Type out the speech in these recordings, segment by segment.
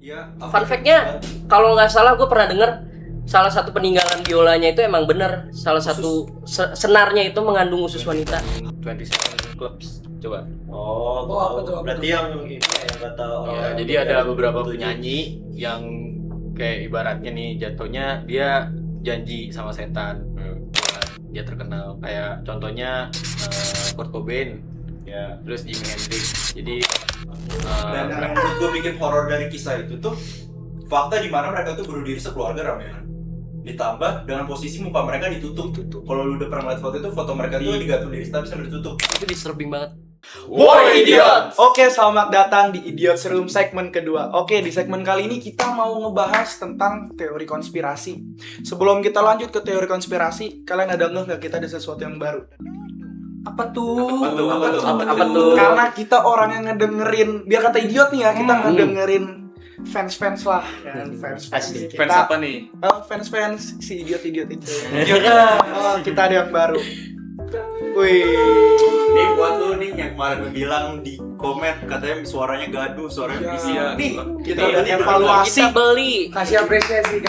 Ya, Fun fact-nya, kalau nggak salah gue pernah denger salah satu peninggalan biolanya itu emang bener. Salah satu senarnya itu mengandung usus wanita. 27 Clubs, coba. Oh, apa tuh? Berarti yang ini yang kata orang. Ya, jadi ada beberapa penyanyi yang kayak ibaratnya nih jatuhnya dia janji sama setan buat dia terkenal. Kayak contohnya Kurt Cobain, ya, terus Jimi Hendrix. Jadi Dan yang menurut gue bikin horor dari kisah itu tuh fakta di mana mereka tuh bunuh diri sekeluarga ramean. Ditambah dengan posisi muka mereka ditutup. Kalau lu udah pernah lihat foto itu, foto mereka tuh digantung diri tapi sambil ditutup. Itu disturbing banget. Woi idiot! Oke, selamat datang di Idiot's Room segmen kedua. Oke, di segmen kali ini kita mau ngebahas tentang teori konspirasi. Sebelum kita lanjut ke teori konspirasi, kalian ada nggak kita ada sesuatu yang baru? Apa tuh? Apa tuh? Karena kita orang yang ngedengerin, biar kata idiot nih ya, kita ngedengerin fans lah, kan? Fans Asik. Fans apa nih? Fans si idiot itu. Oh, kita ada yang baru. Wih. Nih buat lu nih yang kemarin lu bilang di komen katanya suaranya gaduh, suaranya berisik. Ya. Nih, Kita udah evaluasi. Kita beli. Kasih apresiasi.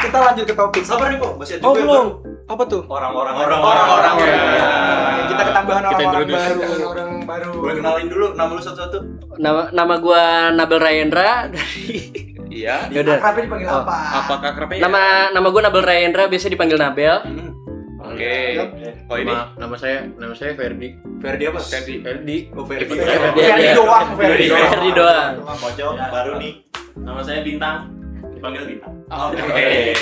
Kita lanjut ke topik. Sabar nih kok, masih ada Oh juga yang belum. baru. Apa tuh? Orang-orang Ya. Kita ketambahan Kita orang-orang introduce. baru. Gue kenalin dulu nama lu satu-satu. Nama gua Nabil Rayendra dari Iya. Yaudah. Akrabnya dipanggil apa? Apakah kerapnya? Nama gua Nabil Rayendra, biasa dipanggil Nabel. Oke. Oh ini Nama saya Ferdi. Ferdi apa? Ferdi. Oh, Ferdi. Ferdi doang. Ferdi doang. Pocong baru nih. Nama saya Bintang. Dipanggil Bintang. Oke.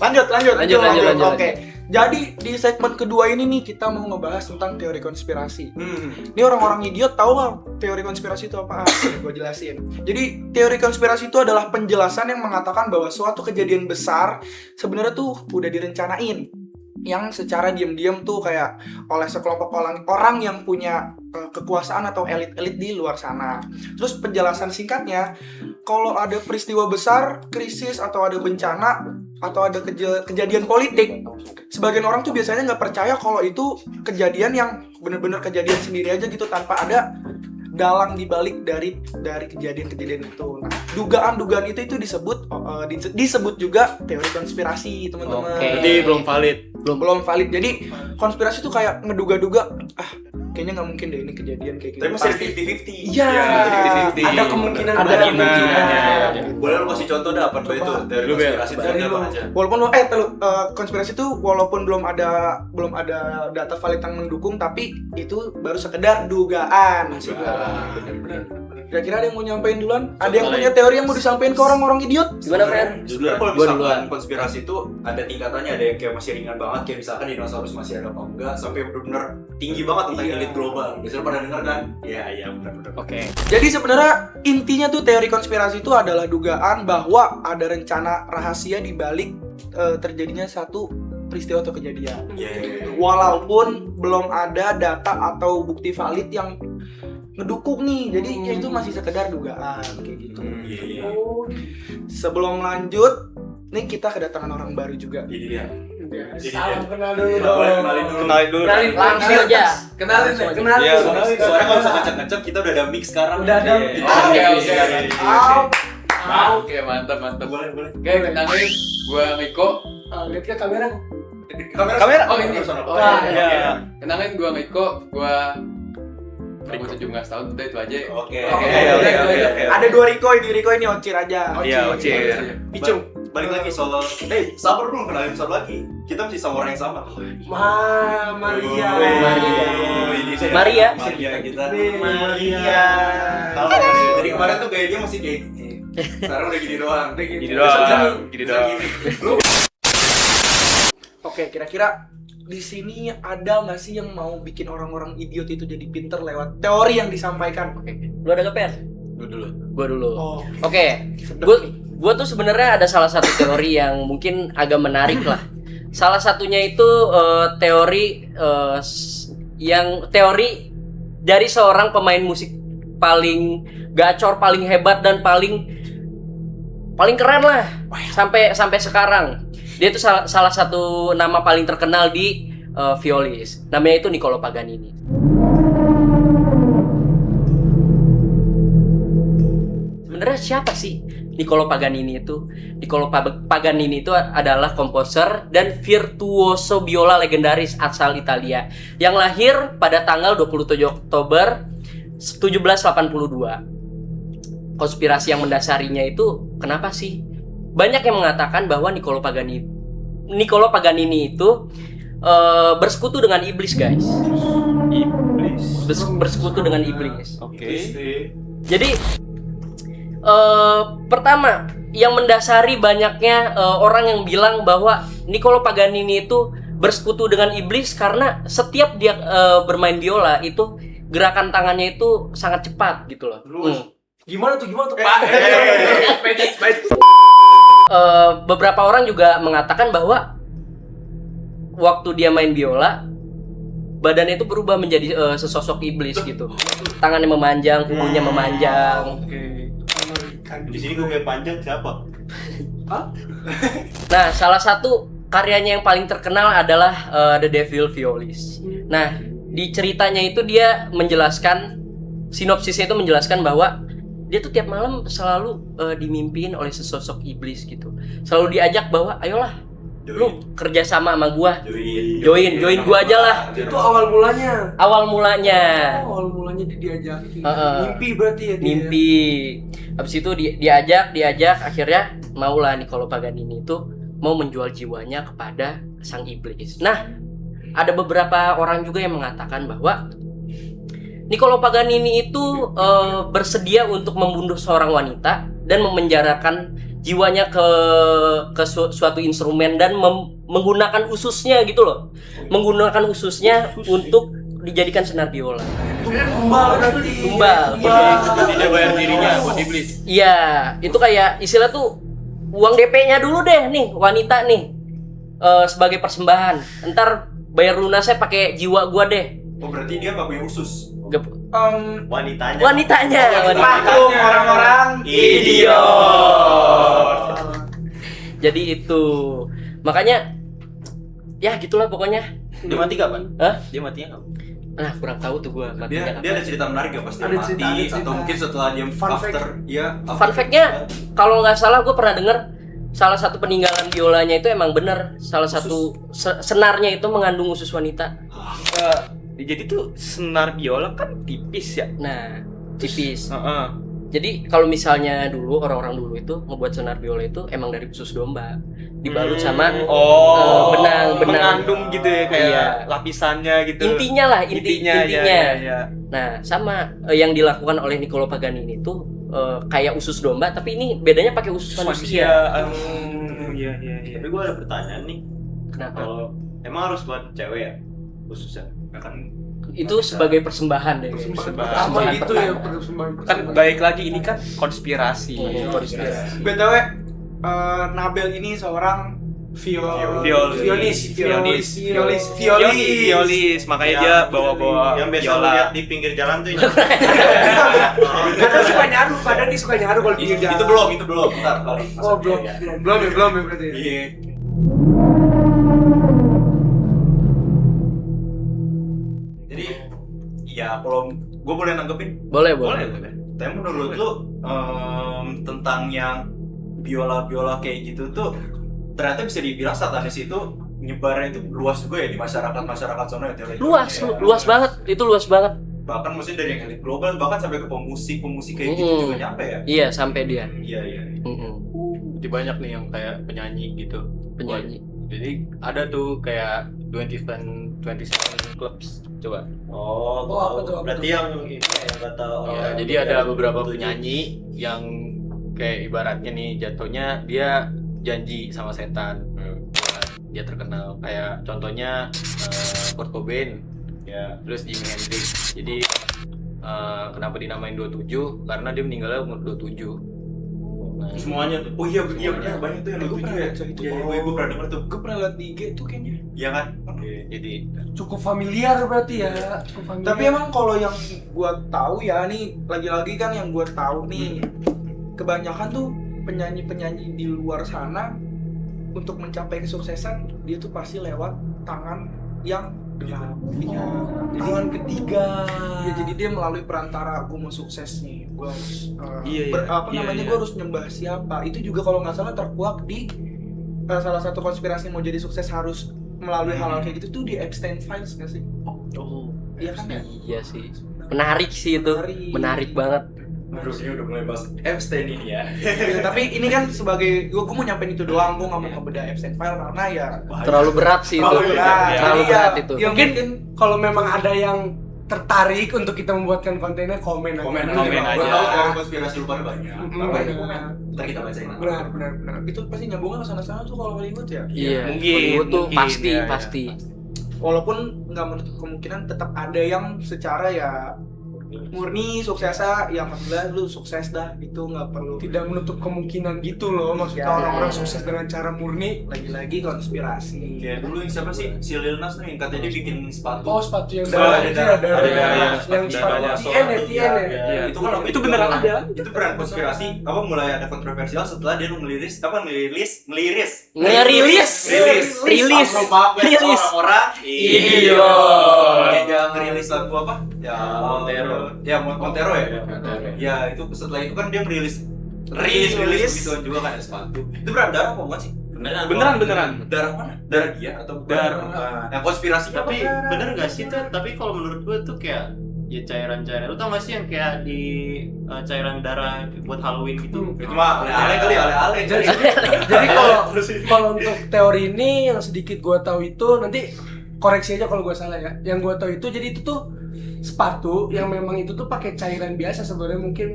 Lanjut. Lanjut. Oke. Jadi di segmen kedua ini nih kita mau ngebahas tentang teori konspirasi. Ini orang-orang idiot tahu nggak teori konspirasi itu apa? Gue jelasin. Jadi teori konspirasi itu adalah penjelasan yang mengatakan bahwa suatu kejadian besar sebenarnya tuh udah direncanain, yang secara diam-diam tuh kayak oleh sekelompok orang yang punya kekuasaan atau elit-elit di luar sana. Terus penjelasan singkatnya, kalau ada peristiwa besar, krisis atau ada bencana atau ada kejadian politik, sebagian orang tuh biasanya nggak percaya kalau itu kejadian yang benar-benar kejadian sendiri aja gitu tanpa ada dalang dibalik dari kejadian-kejadian itu. Nah, dugaan-dugaan itu disebut juga teori konspirasi, teman-teman. Oke. Berarti belum valid. Belum valid. Jadi konspirasi itu kayak ngeduga-duga, kayaknya nggak mungkin deh ini kejadian kayak gitu. Tapi masih Pasti. 50-50. Iya, Ya, 50-50. ada kemungkinan. Ada kemungkinan. Boleh lu kasih contoh dah apa itu dari Lu, Bel. konspirasi itu Dari apa lu. aja? Walaupun konspirasi itu walaupun belum ada data valid yang mendukung, tapi itu baru sekedar dugaan. Bener. Kira-kira ada yang mau nyampein duluan? Ada yang punya teori yang mau disampaikan ke orang-orang idiot? Gimana, Fer? Sebenarnya kalau Gua misalkan konspirasi itu ada tingkatannya, ada yang kayak masih ringan banget, kayak misalkan dinosaurus masih ada apa enggak, sampai benar-benar tinggi banget tentang Iya. elit global. Biasanya pada dengar kan? Iya, benar-benar. Oke. Jadi sebenarnya intinya tuh teori konspirasi itu adalah dugaan bahwa ada rencana rahasia di balik terjadinya satu peristiwa atau kejadian. Iya. Walaupun belum ada data atau bukti valid yang ngedukung nih, jadi ya itu masih sekedar dugaan kayak gitu. Iya. Sebelum lanjut, nih kita kedatangan orang baru juga. Jadi dia. Salam kenal dulu Boleh dong. kenalin dulu. Langsung aja. Kenalin. Iya, suara nggak usah kenceng-kenceng, kita udah ada mix sekarang. Udah ada. Iya. Oke, mantap. Boleh. Oke, kenalin gua Miko. Lihat ke kamera. Kamera. Oh, ini. Oh, iya. Kenalin gua Miko, gua umur 17 tahun, udah itu aja. Oke. Ada dua Riko ini Ocir aja. Iya, Ocir. Icung. Balik lagi soal sabar dulu, kenalin satu lagi. Kita masih sama orang yang sama. Maria. Ini dia. Maria. Maria kita. Maria. Tahu kan dia? Dari kemarin tuh gaya dia masih kayak gini. Sekarang udah gini doang. Gini doang. Oke, kira-kira di sini ada nggak sih yang mau bikin orang-orang idiot itu jadi pinter lewat teori yang disampaikan? Lu ada keper? Lu dulu. Gua dulu. Oh, Oke. sedap Gua nih. Gue tuh sebenarnya ada salah satu teori yang mungkin agak menarik lah. Salah satunya itu teori dari seorang pemain musik paling gacor, paling hebat dan paling keren lah sampai sekarang. Dia itu salah satu nama paling terkenal di violis. Namanya itu Niccolo Paganini. sebenarnya siapa sih Niccolo Paganini itu? Niccolo Paganini itu adalah komposer dan virtuoso biola legendaris asal Italia yang lahir pada tanggal 27 Oktober 1782. Konspirasi yang mendasarinya itu kenapa sih? Banyak yang mengatakan bahwa Niccolo Paganini itu bersekutu dengan iblis, guys. Bersekutu dengan iblis. Jadi pertama yang mendasari banyaknya orang yang bilang bahwa Niccolo Paganini itu bersekutu dengan iblis karena setiap dia bermain biola itu gerakan tangannya itu sangat cepat gitu loh. Gimana tuh Pak? Beberapa orang juga mengatakan bahwa waktu dia main biola badannya itu berubah menjadi sesosok iblis gitu. Tangannya memanjang, punggungnya memanjang. Di sini gue panjang siapa? Nah, salah satu karyanya yang paling terkenal adalah The Devil Violist. Nah, di ceritanya itu dia menjelaskan, sinopsisnya itu menjelaskan bahwa dia tuh tiap malam selalu dimimpiin oleh sesosok iblis gitu. Selalu diajak bahwa ayolah lu kerja sama gua. Join gua aja lah. Itu awal mulanya. Awal mulanya Diajakin. Mimpi berarti ya dia. Mimpi. Habis itu diajak akhirnya maulah Niccolo Paganini itu mau menjual jiwanya kepada sang iblis. Nah, ada beberapa orang juga yang mengatakan bahwa Niccolo Paganini itu bersedia untuk membunuh seorang wanita dan memenjarakan jiwanya ke suatu instrumen dan menggunakan ususnya gitu loh. Menggunakan ususnya untuk dijadikan senar biola. Tumbal berarti. Tumbal. Jadi dia bayar dirinya buat iblis. Iya, itu kayak istilah tuh uang DP-nya dulu deh nih wanita nih sebagai persembahan. Ntar bayar lunasnya pakai jiwa gua deh. Oh berarti dia nggak punya usus? Wanitanya. Maklum orang-orang idiot. Jadi itu makanya ya gitulah pokoknya. Dia mati kapan? Hah? Dia matinya kapan? Nah kurang tahu tuh gua matinya Dia ada cerita menarik gak pasti Ada mati cerita. atau mungkin setelah dia Fun after Fun fact-nya kalau nggak salah gue pernah denger salah satu peninggalan biolanya itu emang bener salah satu senarnya itu mengandung usus wanita. Jadi tuh senar biola kan tipis ya. Nah tipis. Heeh. Jadi kalau misalnya dulu orang-orang dulu itu ngebuat senar biola itu emang dari usus domba dibalut sama benang mengandung gitu ya kayak Iya. lapisannya gitu. intinya lah intinya. Ya. Nah sama yang dilakukan oleh Niccolo Paganini itu kayak usus domba tapi ini bedanya pakai usus manusia. Iya. Tapi gue ada pertanyaan nih. Kenapa? Kalau emang harus buat cewek ya khususnya? Kan Itu sebagai persembahan deh. Apa gitu ya persembahan. Kan baik lagi ini kan konspirasi. BTW Nabel ini seorang violis. Makanya dia bawa-bawa yang biasa lu biola. lihat di pinggir jalan tuh. Kadang suka nyaru, kadang dia suka nyaru kalau pinggir jalan. itu belum bentar kali. Oh, belum ya berarti. Iya. Jadi ya kalau gue boleh nanggepin, Boleh. tapi menurut lu tentang yang biola kayak gitu tuh ternyata bisa dibilang satanis itu nyebarnya itu luas juga ya di masyarakat sono ya teori. Luas banget. Itu luas banget. Bahkan maksudnya dari yang elit global bahkan sampai ke pemusik kayak gitu juga nyampe ya. Iya, sampai dia. Iya. Jadi banyak nih yang kayak penyanyi gitu. Penyanyi. Jadi ada tuh kayak 27 clubs. Coba. Oh, apa tuh? Berarti yang kata orang. Ya, jadi ada beberapa penyanyi yang kayak ibaratnya nih jatuhnya dia janji sama setan. Dia terkenal kayak contohnya Kurt Cobain ya, terus Jimi Hendrix. Jadi kenapa dinamain 27? Karena dia meninggalnya umur 27. Nah, Semuanya tuh. Oh iya benar banyak tuh yang Gue lucu pernah ya. baca itu. Iya, gue pernah denger tuh. Gue pernah liat di IG tuh kayaknya. Iya kan? jadi Cukup familiar berarti ya. Tapi emang kalau yang gua tahu ya nih lagi-lagi kan yang gua tahu nih kebanyakan tuh penyanyi-penyanyi di luar sana untuk mencapai kesuksesan dia tuh pasti lewat tangan yang Tangan ketiga. Ya jadi dia melalui perantara gue mau sukses nih, gue harus Iya, gue harus nyembah siapa. Itu juga kalau nggak salah terkuak di salah satu konspirasi mau jadi sukses harus melalui hal-hal kayak gitu tuh di Epstein Files nggak sih? Oh, Iya kan ya? iya sih. Menarik sih itu. Menarik banget. Harusnya udah mulai bahas Epstein ini ya. Ya, tapi ini kan sebagai gue mau nyampein itu doang, gue nggak mau ngebedah Epstein File karena ya Terlalu berat sih itu. terlalu berat. Terlalu Jadi berat ya, itu. ya Mungkin kalau memang ada yang tertarik untuk kita membuatkan kontennya, komen Komen aja. aja. aja. Tahu dari konspirasi lu pada banyak. Apa ini komen? Benar, Ntar kita bacain. benar. Itu pasti nyambungnya ke sana-sana tuh kalau Hollywood ya. Iya. Mungkin, Hollywood tuh mungkin, pasti, ya, ya. pasti. Walaupun nggak menutup kemungkinan tetap ada yang secara ya murni suksesnya, ya alhamdulillah lu sukses dah, itu nggak perlu. Tidak menutup kemungkinan gitu loh, maksudnya Ya. orang-orang sukses dengan cara murni. Lagi-lagi konspirasi. Kayak dulu yang siapa sih? Si Lil Nas nih yang katanya dia bikin sepatu. Oh, sepatu yang Ada, darah itu ya, darah. ada, Yang sepatu sepatu darah. TN ya, TN ya. Iya. Itu kan Itu beneran ada. Itu beneran konspirasi. Apa mulai ada kontroversial setelah dia ngeliris Ngerilis. rilis orang-orang Iya. dia ngerilis lagu apa? Ya Montero. Ya Montero ya. Montero. Ya itu setelah itu kan dia rilis begituan juga kan ada sepatu. Itu beneran darah apa bukan sih? Beneran. Darah mana? Darah dia atau bukan? Darah. Bukan. Yang konspirasi Tapi apa? bener gak sih tuh? Tapi kalau menurut gue tuh kayak ya cairan-cairan. Lu tau gak sih yang kayak di cairan darah buat Halloween gitu? Itu mah ale-ale kali ale-ale. Jadi kalau untuk teori ini yang sedikit gua tahu itu, nanti koreksi aja kalau gua salah ya. Yang gua tahu itu jadi itu tuh sepatu yang memang itu tuh pakai cairan biasa sebenarnya, mungkin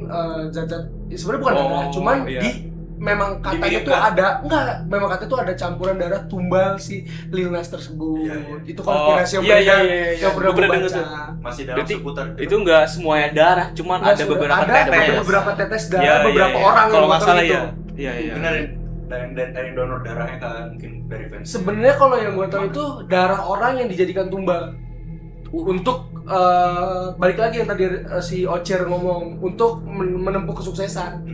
zat-zat sebenarnya bukan darah, cuman iya. memang katanya tuh ada memang katanya tuh ada campuran darah tumbal si Lil Nas tersebut. Iya, iya. Itu konspirasi yang iya, beredar, iya. yang pernah Gua pernah gua denger baca. tuh. Masih dalam Berarti seputar itu nggak semuanya darah, cuman Nggak ada sudah- beberapa ada tetes. beberapa tetes darah, Iya, beberapa iya. orang Kalau yang nggak bakal salah itu. ya. Iya. bener dari donor darahnya kan mungkin dari fans. Sebenarnya kalau yang gue tahu itu darah orang yang dijadikan tumbal untuk balik lagi yang tadi si Ocer ngomong, untuk menempuh kesuksesan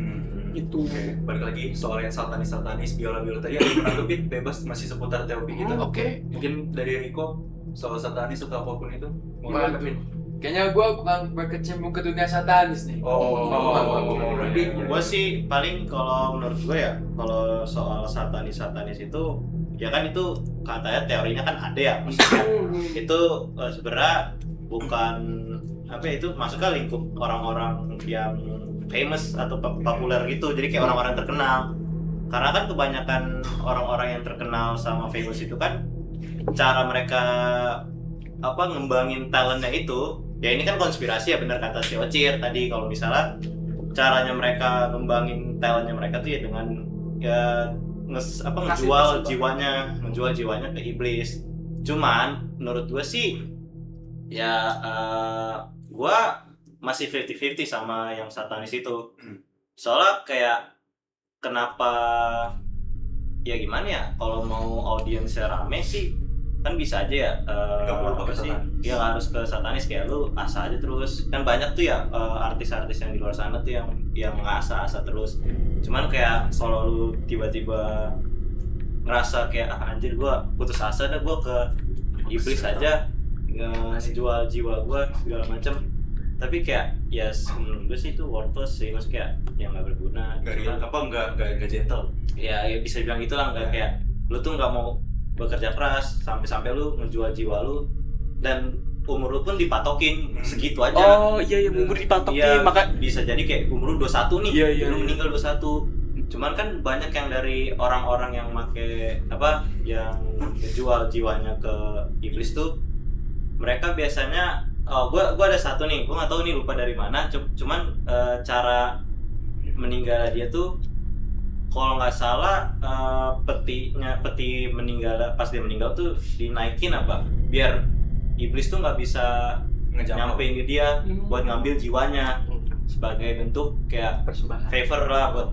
itu. Oke, balik lagi soal yang satanis biola tadi ada yang nanggepin bebas masih seputar teori kita. Oke. Mungkin dari Rico soal satanis atau apapun itu mau Gimana? nanggepin. Kayaknya gue bukan berkecimpung ke dunia satanis nih. Gue sih paling kalau menurut gue ya, kalau soal satanis itu ya kan itu katanya teorinya kan ada ya, maksudnya itu sebenarnya bukan apa ya, itu masuknya lingkup orang-orang yang famous atau populer gitu, jadi kayak orang-orang terkenal. Karena kan kebanyakan orang-orang yang terkenal sama famous itu kan cara mereka apa ngembangin talentnya itu, ya ini kan konspirasi ya, benar kata si Ocir tadi, kalau misalnya caranya mereka ngembangin talentnya mereka tuh ya dengan ya menjual jiwanya ke iblis. Cuman menurut gue sih ya gue masih 50-50 sama yang satanis itu. Soalnya kayak kenapa ya gimana ya, kalau mau audiensnya rame sih kan bisa aja ya apa sih, dia harus ke satanis, kayak lu asa aja terus. Kan banyak tuh ya artis-artis yang di luar sana tuh yang ngasah-asa terus. Cuman kayak kalau lu tiba-tiba ngerasa kayak anjir gua putus asa dah, gua ke iblis aja ngejual jiwa gua segala macem. Tapi kayak ya menurut gue sih itu worthless sih, maksudnya kayak yang nggak berguna. Nggak gentle. Ya bisa bilang gitulah, nggak kayak lu tuh nggak mau bekerja keras sampai lu ngejual jiwa lu, dan umur lu pun dipatokin segitu aja. Oh iya umur dipatokin, Iya, maka bisa jadi kayak umur lu 21 nih, Iya, lu meninggal 21. Cuman kan banyak yang dari orang-orang yang make apa, yang menjual jiwanya ke iblis tuh, mereka biasanya gua ada satu nih, gua nggak tahu nih, lupa dari mana, cuman cara meninggal dia tuh kalau nggak salah peti meninggal, pas dia meninggal tuh dinaikin apa biar iblis tuh nggak bisa nyampein ke dia buat ngambil jiwanya, sebagai bentuk kayak Persembahan. favor lah buat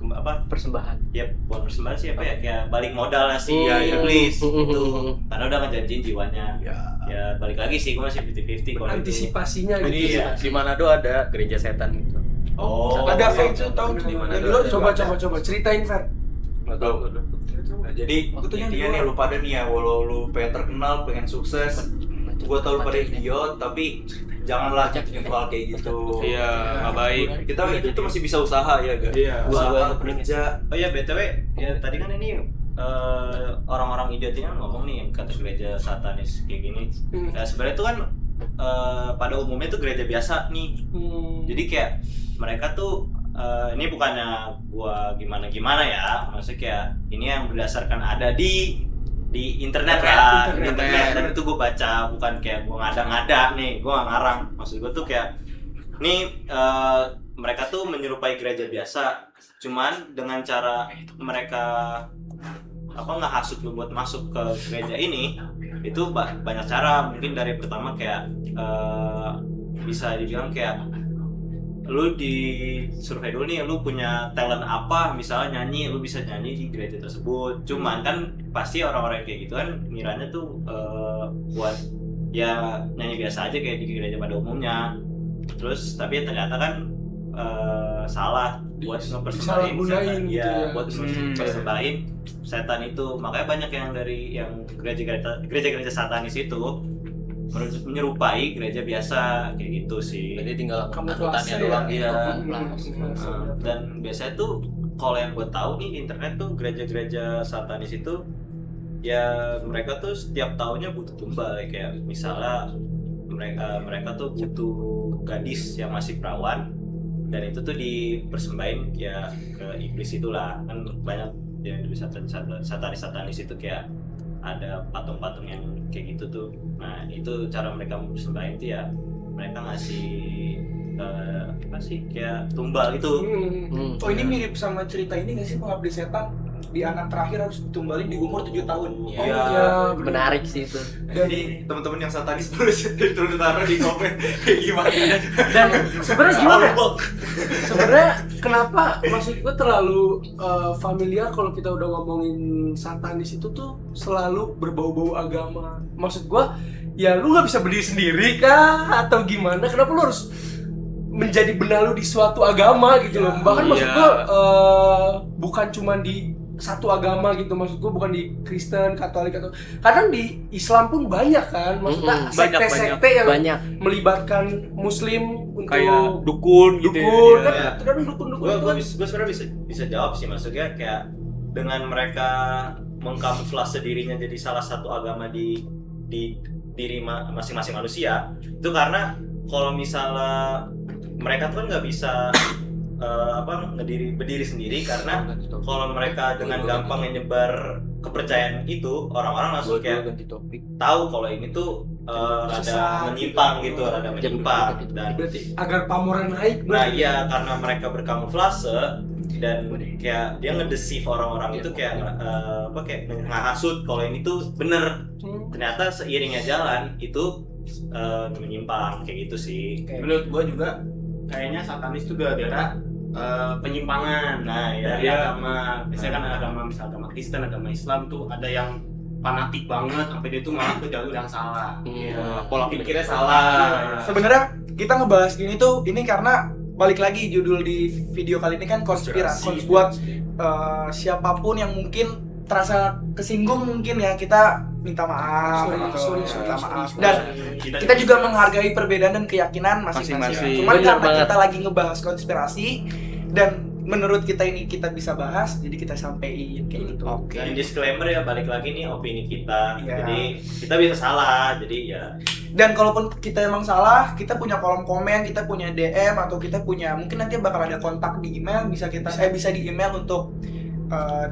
apa, Persembahan. ya bukan persembahan sih, apa ya, kayak balik modal lah si Iya. iblis itu, karena udah ngejanjiin jiwanya. Ya balik lagi sih, gue masih 50-50 kalau itu. Antisipasinya Jadi gitu. iya. sih. Di Manado ada gereja setan gitu. Oh, Ada iya. kayak itu tahu Di mana yang ada? di luar Coba ceritain Fer. Nggak tahu. Nah, jadi intinya nih lu pada nih ya, walau lu pengen terkenal, pengen sukses, gua tahu pada idiot, tapi janganlah nyentuh kayak gitu. Iya, nggak baik. Kita itu tuh masih bisa usaha ya, gak? Iya. Usaha kerja. Oh iya, BTW, ya tadi kan ini orang-orang idiot ini kan ngomong nih kata gereja satanis kayak gini. Ya, sebenarnya itu kan pada umumnya tuh gereja biasa nih. Jadi kayak mereka tuh ini bukannya gua gimana ya, maksudnya kayak ini yang berdasarkan ada di internet ya, internet. Dan itu gue baca, bukan kayak gue ngada-ngada nih, gue nggak ngarang. Maksud gue tuh kayak nih mereka tuh menyerupai gereja biasa, cuman dengan cara mereka ngehasut lu buat masuk ke gereja ini itu banyak cara. Mungkin dari pertama kayak bisa dibilang kayak lu di survei dulu nih, lu punya talent apa, misalnya nyanyi, lu bisa nyanyi di gereja tersebut. Cuman kan pasti orang-orang kayak gitu kan ngiranya tuh buat ya nyanyi biasa aja kayak di gereja pada umumnya. Terus tapi ternyata kan salah buat mempersembahin Disalahgunain gitu ya. buat mempersembahin setan itu. Makanya banyak yang dari yang gereja-gereja satanis itu menyerupai gereja biasa kayak gitu sih. Jadi tinggal Kamuflase angkutannya doang ya. dia. Dan biasanya tuh kalau yang gue tahu nih di internet tuh gereja-gereja satanis itu ya mereka tuh setiap tahunnya butuh tumbal, kayak misalnya mereka tuh butuh gadis yang masih perawan dan itu tuh dipersembahin ya ke iblis itulah. Kan banyak yang bisa satanis itu kayak ada patung-patung yang kayak gitu tuh. Nah itu cara mereka mempersembahin tuh ya mereka ngasih apa sih kayak tumbal itu. Oh ini mirip sama cerita ini nggak sih, pengabdi setan di anak terakhir harus ditumbalin di umur 7 tahun. Iya. Menarik sih itu. Jadi teman-teman yang satanis turun taruh di komen kayak gimana. Dan sebenarnya gimana? Sebenarnya kenapa maksud gue terlalu familiar kalau kita udah ngomongin satanis itu tuh selalu berbau-bau agama. Maksud gue ya lu nggak bisa berdiri sendiri kah atau gimana? Kenapa lu harus menjadi benalu di suatu agama gitu loh? Bahkan maksud gue bukan cuma di satu agama gitu, maksud gue bukan di Kristen, Katolik atau kadang di Islam pun banyak kan, maksudnya sekte-sekte yang Banyak. melibatkan Muslim untuk Kayak dukun gitu. dukun ya. kan, Iya. kadang dukun-dukun itu kan. Gue sebenarnya bisa jawab sih, maksudnya kayak dengan mereka mengkamuflase dirinya jadi salah satu agama di diri masing-masing manusia itu karena kalau misalnya mereka tuh kan nggak bisa berdiri sendiri, karena kalau mereka dengan gampang nyebar kepercayaan itu orang-orang langsung kayak tahu kalau ini tuh rada menyimpang gitu, rada menyimpang. Dan Berarti agar pamornya naik. nah iya, karena mereka berkamuflase dan kayak dia ngedeceive orang-orang itu kayak kayak ngehasut kalau ini tuh bener. Ternyata seiringnya jalan itu menyimpang kayak gitu sih. Menurut gua juga kayaknya satanis itu gara-gara penyimpangan. Nah Dari ya, agama, misalnya kan agama Kristen, agama Islam tuh ada yang fanatik banget sampai dia tuh malah ke jalur yang salah. Pola pikirnya salah. Sebenarnya kita ngebahas gini tuh ini karena balik lagi judul di video kali ini kan konspirasi. Buat siapapun yang mungkin terasa kesinggung mungkin ya, kita minta maaf. Sorry. Minta maaf. Dan kita juga menghargai perbedaan dan keyakinan masing-masing. Masing-masing. Cuman Benar karena banget. kita lagi ngebahas konspirasi dan menurut kita ini kita bisa bahas, jadi kita sampein kayak gitu. Dan disclaimer ya, balik lagi nih opini kita. Iya. Jadi kita bisa salah. Jadi ya Dan kalaupun kita emang salah, kita punya kolom komen, kita punya DM atau kita punya mungkin nanti bakal ada kontak di email, bisa di email untuk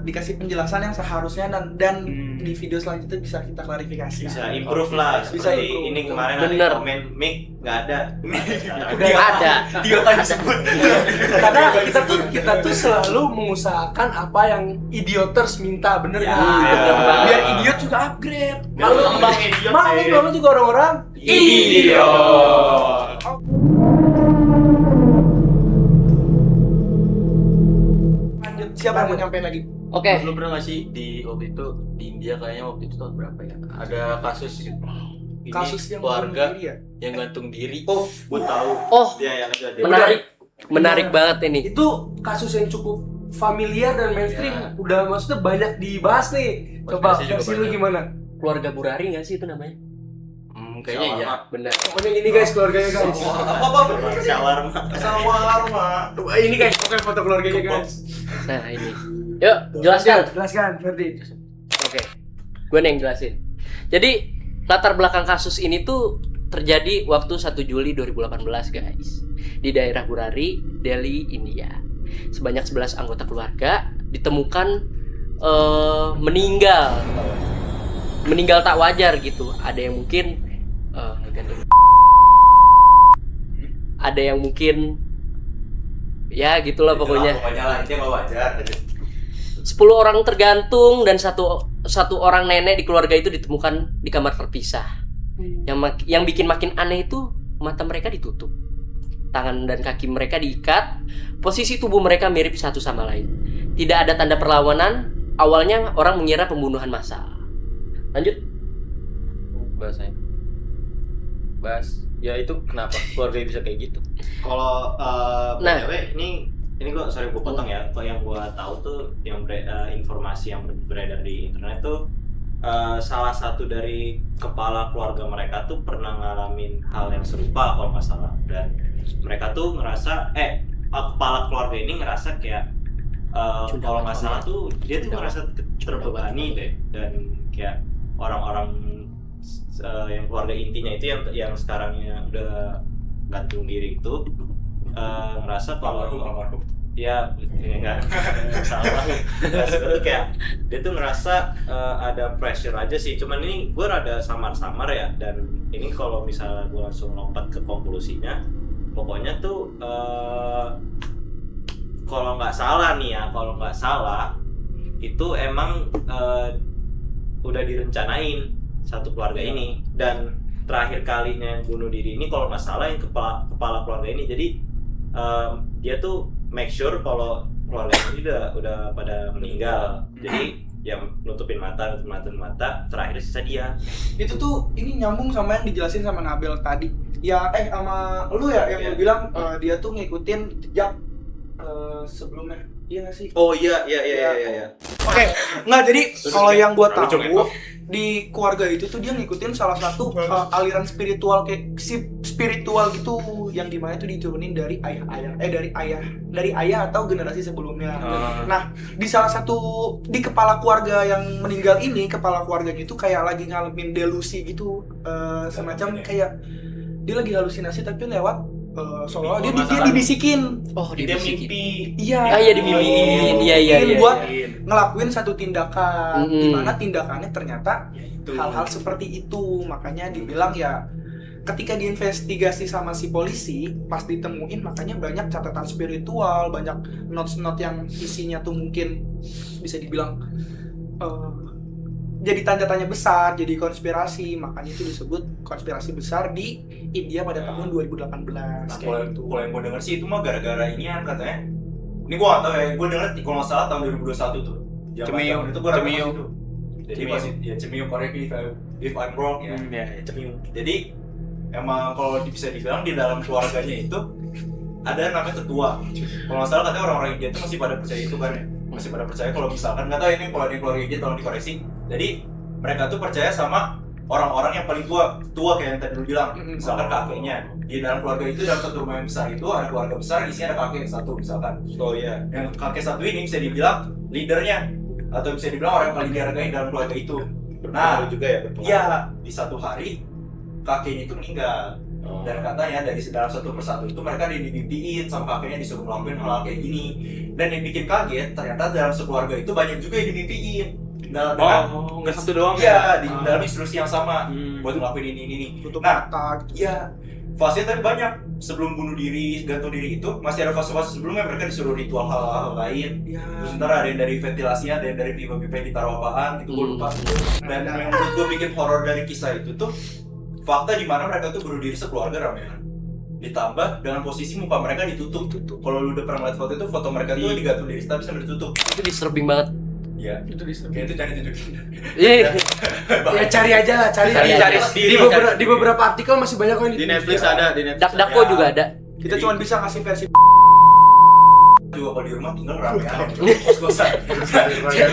dikasih penjelasan yang seharusnya dan di video selanjutnya bisa kita klarifikasi. bisa improve lah. Bisa Seperti improve. ini kemarin Bener. ada komen mic nggak ada. Ada. Dia kan disebut. Karena kita tuh selalu mengusahakan apa yang idioters minta, bener Ya, kan? bener banget. biar idiot juga upgrade. Malu kembang idiot. Malu juga orang-orang Idiot. Lanjut, siapa yang mau nyampein lagi? Oke. Lu pernah nggak sih di waktu itu di India, kayaknya waktu itu tahun berapa ya? Ada kasus ini, Kasus yang keluarga bunuh diri ya? yang gantung diri. Oh, Gue tahu. Oh, Dia yang ada. menarik banget ini. itu kasus yang cukup familiar dan mainstream, Ya. udah maksudnya banyak dibahas nih. Coba Konspirasi juga versi lu banyak. gimana? Keluarga Burari nggak sih itu namanya? Kayaknya iya. Bener. Pokoknya ini guys keluarganya guys. Shawarma. Ini guys pokoknya foto keluarganya guys. Nah ini. Yuk jelaskan. Jelaskan Ferdi. Oke, gue nih yang jelasin. Jadi latar belakang kasus ini tuh terjadi waktu 1 Juli 2018 guys, di daerah Burari, Delhi, India. Sebanyak 11 anggota keluarga ditemukan meninggal tak wajar gitu. Ada yang mungkin ada yang mungkin ya gitulah pokoknya. Pokoknya lah, itu nggak wajar. 10 orang tergantung dan satu orang nenek di keluarga itu ditemukan di kamar terpisah. Yang bikin makin aneh itu mata mereka ditutup, tangan dan kaki mereka diikat, posisi tubuh mereka mirip satu sama lain. Tidak ada tanda perlawanan. Awalnya orang mengira pembunuhan massal. Lanjut. Bahasanya. Bahas. Ya itu kenapa keluarga bisa kayak gitu? Kalau Nah. BTW ini gua sorry gua potong ya. Kalau yang gua tahu tuh yang informasi yang beredar di internet tuh salah satu dari kepala keluarga mereka tuh pernah ngalamin hal yang serupa kalau nggak salah, dan mereka tuh ngerasa kepala keluarga ini ngerasa kayak kalau nggak salah tuh dia tuh ngerasa terbebani deh, dan kayak orang-orang yang keluarga intinya itu yang sekarangnya udah gantung diri itu ngerasa kalau ya enggak salah. Sebenarnya kayak dia tuh ngerasa ada pressure aja sih, cuman ini gue rada samar-samar ya, dan ini kalau misalnya gue langsung lompat ke konklusinya, pokoknya tuh kalau nggak salah itu emang udah direncanain satu keluarga ini, dan terakhir kalinya yang bunuh diri ini kalau nggak salah yang kepala keluarga ini. Jadi dia tuh make sure kalau keluarga ini udah pada meninggal, jadi yang nutupin mata terakhir sisa dia. Itu tuh ini nyambung sama yang dijelasin sama Nabil tadi. Ya sama lu ya yang lu bilang dia tuh ngikutin jejak sebelumnya. Iya nggak sih? Oh iya. Oke, nggak, jadi kalau yang gua tahu di keluarga itu tuh dia ngikutin salah satu aliran spiritual kayak spiritual gitu, yang dimana itu diturunin dari ayah atau generasi sebelumnya. Nah, di salah satu di kepala keluarga yang meninggal ini, kepala keluarganya itu kayak lagi ngalamin delusi gitu, semacam kayak dia lagi halusinasi tapi lewat soalnya dia dibisikin. Oh, Dia dibisikin. mimpi. Iya. Iya dibisikin. Iya. Buat ngelakuin satu tindakan, Mm-mm. di mana tindakannya ternyata hal-hal seperti itu. Makanya dibilang ya ketika diinvestigasi sama si polisi, pas ditemuin makanya banyak catatan spiritual, banyak notes-notes yang isinya tuh mungkin bisa dibilang jadi tanda tanya besar, jadi konspirasi. Makanya itu disebut konspirasi besar di India pada tahun 2018. Nah, kayak gitu. kalau yang gue denger sih itu mah gara-gara ini kan katanya. Ini gue gak tau ya, gue denger kalau nggak salah tahun 2021 tuh. Zaman itu gue Cemiu. itu. Jadi masih ya Cemiu, correct me if I'm wrong ya. Cemiu. Jadi emang kalau bisa dibilang di dalam keluarganya itu ada namanya tetua. Kalau nggak salah katanya orang-orang India itu masih pada percaya itu kan ya. Masih pada percaya kalau misalkan nggak tahu ini kalau di keluarga India tolong dikoreksi. Jadi mereka tuh percaya sama orang-orang yang paling tua kayak yang tadi lu bilang. Misalkan kakeknya. Di dalam keluarga itu dalam satu rumah yang besar itu ada keluarga besar, isinya ada kakek satu misalkan. Oh iya. Yang kakek satu ini bisa dibilang leadernya atau bisa dibilang orang yang paling dihargai dalam keluarga itu. Nah, juga ya berpengaruh. iya di satu hari kakeknya itu meninggal. Dan katanya dari dalam satu persatu itu mereka dimimpiin sama kakeknya, disuruh ngelakuin hal kayak gini. Dan yang bikin kaget ternyata dalam sekeluarga itu banyak juga yang dimimpiin. Nggak satu doang Iya, di dalam instruksi yang sama buat ngelakuin ini. Tutup Nah, mata gitu. iya. Fasenya tapi banyak. Sebelum bunuh diri, gantung diri itu masih ada fase-fase sebelumnya mereka disuruh ritual hal-hal lain. Ya. Terus ntar ada yang dari ventilasinya, ada yang dari pipa-pipa yang ditaruh apaan, itu gue lupa. Dan yang menurut gue bikin horor dari kisah itu tuh fakta di mana mereka tuh bunuh diri sekeluarga ramean. Ditambah dengan posisi muka mereka ditutup. Kalau lu udah pernah ngeliat foto itu, foto mereka tuh digantung diri tapi sambil ditutup. Itu disturbing banget. Iya. Itu Kayak itu jangan ditunjukin. Iya. Ya cari aja lah, cari sendiri. di beberapa artikel masih banyak kok yang Di Netflix ada, di Netflix. Dakdako juga ada. Kita cuma bisa ngasih versi juga kalau di rumah tinggal rame-rame kos-kosan.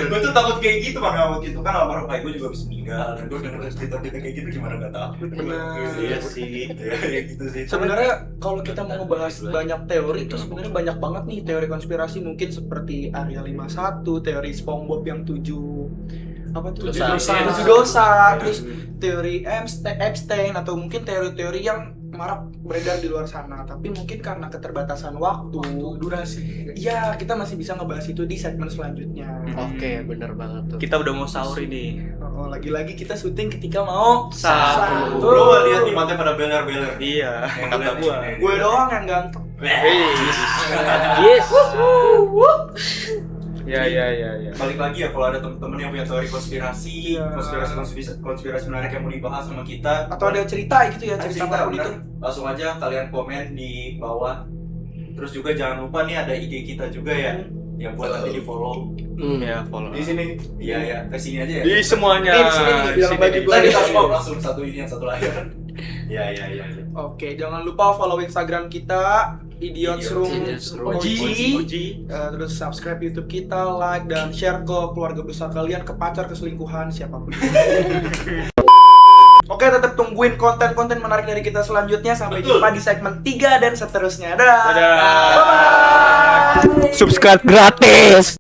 Gue tuh takut kayak gitu mana waktu itu kan almarhum baik gue juga habis meninggal dan gue denger cerita-cerita kayak gitu gimana nggak takut. Iya sih. Ya kayak gitu sih. Sebenarnya kalau kita mau ngebahas banyak teori itu sebenarnya banyak banget nih teori konspirasi, mungkin seperti Area 51, teori SpongeBob yang 7 apa tuh? Tujuh dosa, terus teori Epstein atau mungkin teori-teori yang marak beredar di luar sana. Tapi mungkin karena keterbatasan waktu, durasi. iya kita masih bisa ngebahas itu di segmen selanjutnya. Oke, bener banget tuh. Kita udah mau sahur ini. Oh, lagi-lagi kita syuting ketika mau Sahur. Lo lihat nih matanya pada beler-beler. Iya, Yang kata ngeliat gua. ini. Gue doang yang ganteng. Yes. Ya. Balik lagi ya kalau ada teman-teman yang punya teori konspirasi, Iya. konspirasi menarik yang mau dibahas sama kita, Atau ada cerita gitu ya, ada cerita cerita apapun bener, itu. langsung aja kalian komen di bawah. Terus juga jangan lupa nih ada IG kita juga ya, yang buat nanti di follow. Ya, follow. Di sini, iya ya, ke sini aja ya. Di semuanya. Di sini nih, bilang Sini bagi nih. gua. Tadi kita mau langsung satu ini yang satu layar. Iya. Oke, jangan lupa follow Instagram kita Idiots Room Oji. Terus subscribe YouTube kita, like dan share ke keluarga besar kalian, ke pacar, ke selingkuhan, siapapun. Oke, tetap tungguin konten-konten menarik dari kita selanjutnya. Sampai Betul. jumpa di segmen 3 dan seterusnya. Dadah. Dadah. Bye-bye. Subscribe gratis.